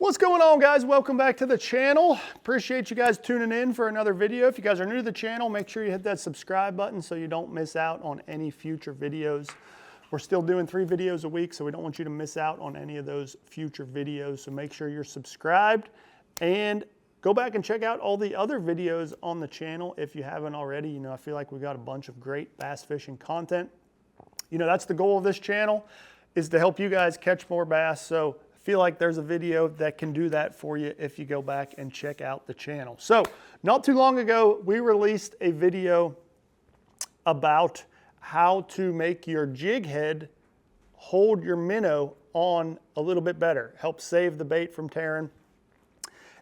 What's going on, guys? Welcome back to the channel. Appreciate you guys tuning in for another video. If you guys are new to the channel, make sure you hit that subscribe button so you don't miss out on any future videos. We're still doing 3 videos a week, so we don't want you to miss out on any of those future videos. So make sure you're subscribed and go back and check out all the other videos on the channel if you haven't already. You know, I feel like we've got a bunch of great bass fishing content. You know, that's the goal of this channel, is to help you guys catch more bass. So feel like there's a video that can do that for you if you go back and check out the channel. So not too long ago, we released a video about how to make your jig head hold your minnow on a little bit better, help save the bait from tearing.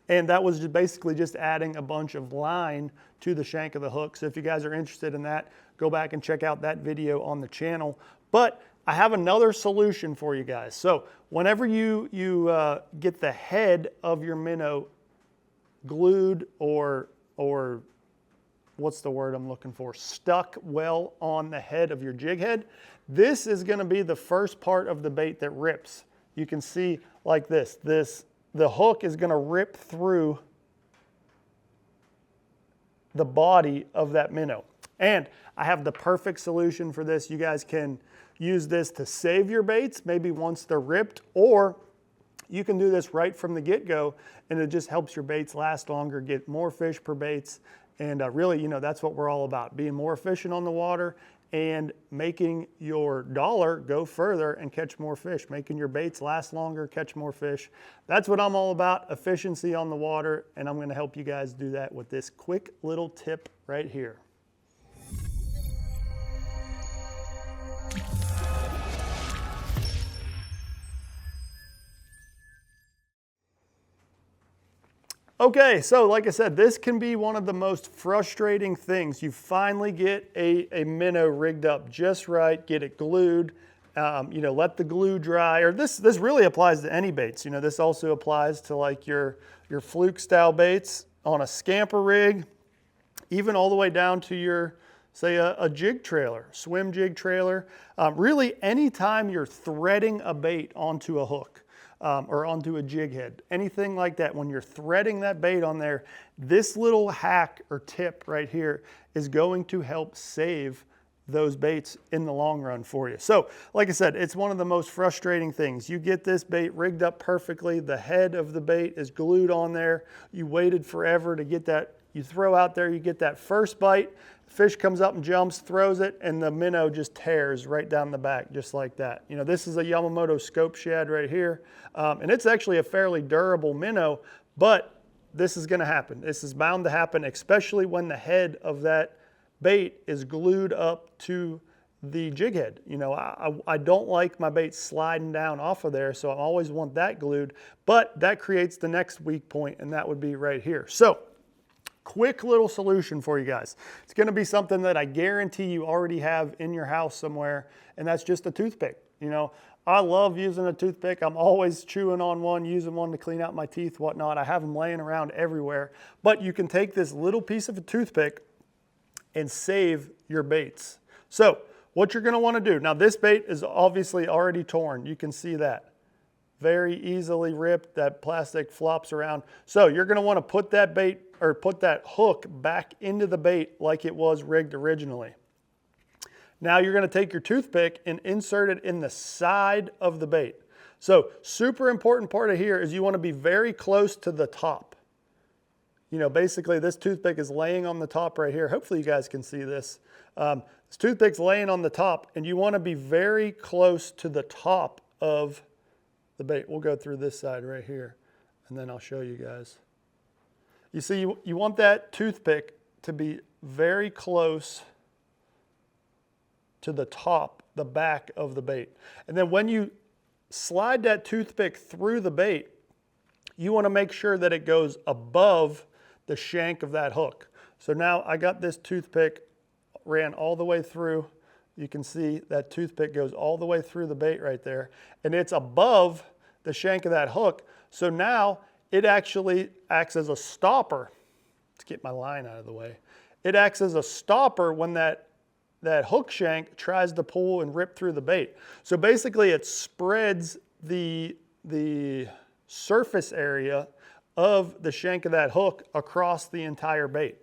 And that was basically just adding a bunch of line to the shank of the hook. So if you guys are interested in that, go back and check out that video on the channel. But I have another solution for you guys. So whenever you get the head of your minnow glued or what's the word I'm looking for, stuck well on the head of your jig head, this is going to be the first part of the bait that rips. You can see like this. The hook is going to rip through the body of that minnow. And I have the perfect solution for this. You guys can use this to save your baits, maybe once they're ripped, or you can do this right from the get-go, and it just helps your baits last longer, get more fish per baits. And really, you know, that's what we're all about, being more efficient on the water and making your dollar go further and catch more fish, making your baits last longer, catch more fish. That's what I'm all about, efficiency on the water, and I'm going to help you guys do that with this quick little tip right here. Okay, so like I said, this can be one of the most frustrating things. You finally get a minnow rigged up just right, get it glued, you know, let the glue dry, or this really applies to any baits. You know, this also applies to like your fluke style baits on a scamper rig, even all the way down to your, say, a jig trailer, swim jig trailer. Really, anytime you're threading a bait onto a hook, or onto a jig head, anything like that, when you're threading that bait on there, this little hack or tip right here is going to help save those baits in the long run for you. So like I said, it's one of the most frustrating things. You get this bait rigged up perfectly, the head of the bait is glued on there, you waited forever to get that, you throw out there, you get that first bite, fish comes up and jumps, throws it, and the minnow just tears right down the back, just like that. You know, this is a Yamamoto scope shad right here, and it's actually a fairly durable minnow, but this is gonna happen. This is bound to happen, especially when the head of that bait is glued up to the jig head. You know, I don't like my bait sliding down off of there, so I always want that glued, but that creates the next weak point, and that would be right here. So, quick little solution for you guys. It's going to be something that I guarantee you already have in your house somewhere, and that's just a toothpick. You know, I love using a toothpick. I'm always chewing on one, using one to clean out my teeth, whatnot. I have them laying around everywhere. But you can take this little piece of a toothpick and save your baits. So what you're going to want to do, now this bait is obviously already torn. You can see that. Very easily ripped, that plastic flops around. So you're going to want to put that bait, or put that hook back into the bait like it was rigged originally. Now you're going to take your toothpick and insert it in the side of the bait. So super important part of here is you want to be very close to the top. You know, basically this toothpick is laying on the top right here. Hopefully you guys can see this. This toothpick's laying on the top, and you want to be very close to the top of the bait. We'll go through this side right here, and then I'll show you guys. You see, you want that toothpick to be very close to the top, the back of the bait. And then when you slide that toothpick through the bait, you want to make sure that it goes above the shank of that hook. So now I got this toothpick ran all the way through. You can see that toothpick goes all the way through the bait right there, and it's above the shank of that hook. So now it actually acts as a stopper. Let's get my line out of the way. It acts as a stopper when that hook shank tries to pull and rip through the bait. So basically it spreads the surface area of the shank of that hook across the entire bait.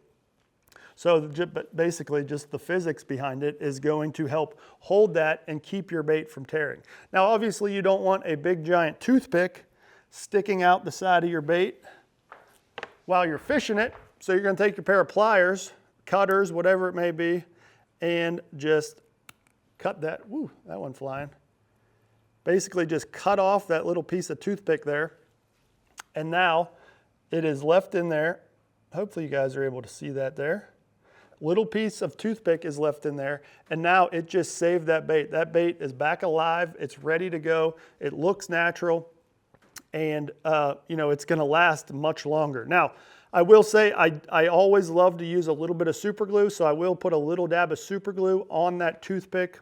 So basically just the physics behind it is going to help hold that and keep your bait from tearing. Now obviously you don't want a big giant toothpick sticking out the side of your bait while you're fishing it. So you're going to take your pair of pliers, cutters, whatever it may be, and just cut that, woo, that one flying. Basically just cut off that little piece of toothpick there. And now it is left in there. Hopefully you guys are able to see that there. Little piece of toothpick is left in there, and now it just saved that bait. That bait is back alive, it's ready to go, it looks natural, and you know, it's gonna last much longer. Now, I will say I always love to use a little bit of super glue, so I will put a little dab of super glue on that toothpick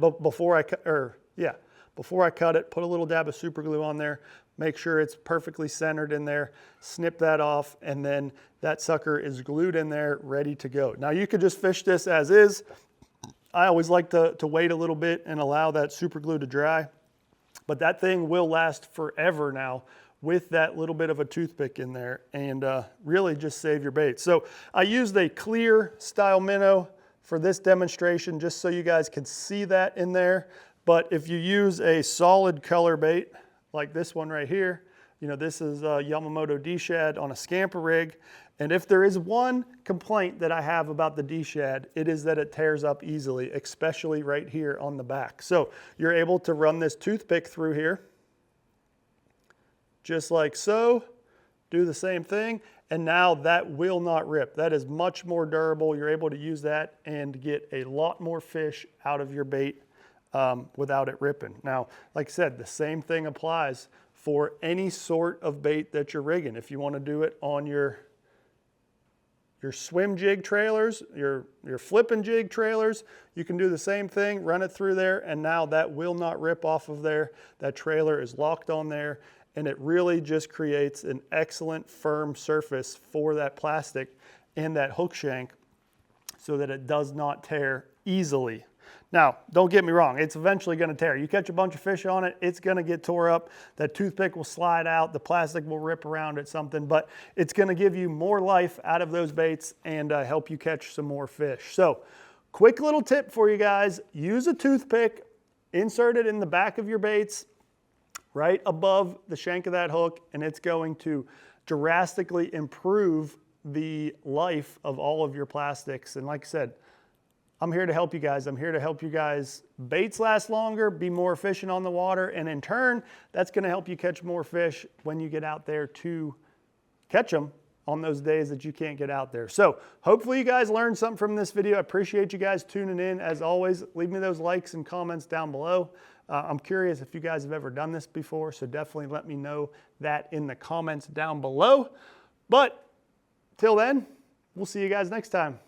before I cut it, put a little dab of super glue on there. Make sure it's perfectly centered in there, snip that off, and then that sucker is glued in there, ready to go. Now you could just fish this as is. I always like to wait a little bit and allow that super glue to dry, but that thing will last forever now with that little bit of a toothpick in there, and really just save your bait. So I used a clear style minnow for this demonstration just so you guys can see that in there, but if you use a solid color bait, like this one right here, you know, this is Yamamoto D-Shad on a scamper rig. And if there is one complaint that I have about the D-Shad, it is that it tears up easily, especially right here on the back. So you're able to run this toothpick through here, just like so, do the same thing, and now that will not rip. That is much more durable. You're able to use that and get a lot more fish out of your bait without it ripping. Now, like I said, the same thing applies for any sort of bait that you're rigging. If you want to do it on your swim jig trailers, your flipping jig trailers, you can do the same thing, run it through there, and now that will not rip off of there. That trailer is locked on there, and it really just creates an excellent firm surface for that plastic and that hook shank so that it does not tear easily. Now, don't get me wrong, it's eventually going to tear. You catch a bunch of fish on it, it's going to get tore up. That toothpick will slide out, the plastic will rip around at something, but it's going to give you more life out of those baits and help you catch some more fish. So, quick little tip for you guys, use a toothpick, insert it in the back of your baits, right above the shank of that hook, and it's going to drastically improve the life of all of your plastics. And like I said, I'm here to help you guys. I'm here to help you guys baits last longer, be more efficient on the water, and in turn, that's gonna help you catch more fish when you get out there to catch them on those days that you can't get out there. So hopefully you guys learned something from this video. I appreciate you guys tuning in. As always, leave me those likes and comments down below. I'm curious if you guys have ever done this before, so definitely let me know that in the comments down below. But till then, we'll see you guys next time.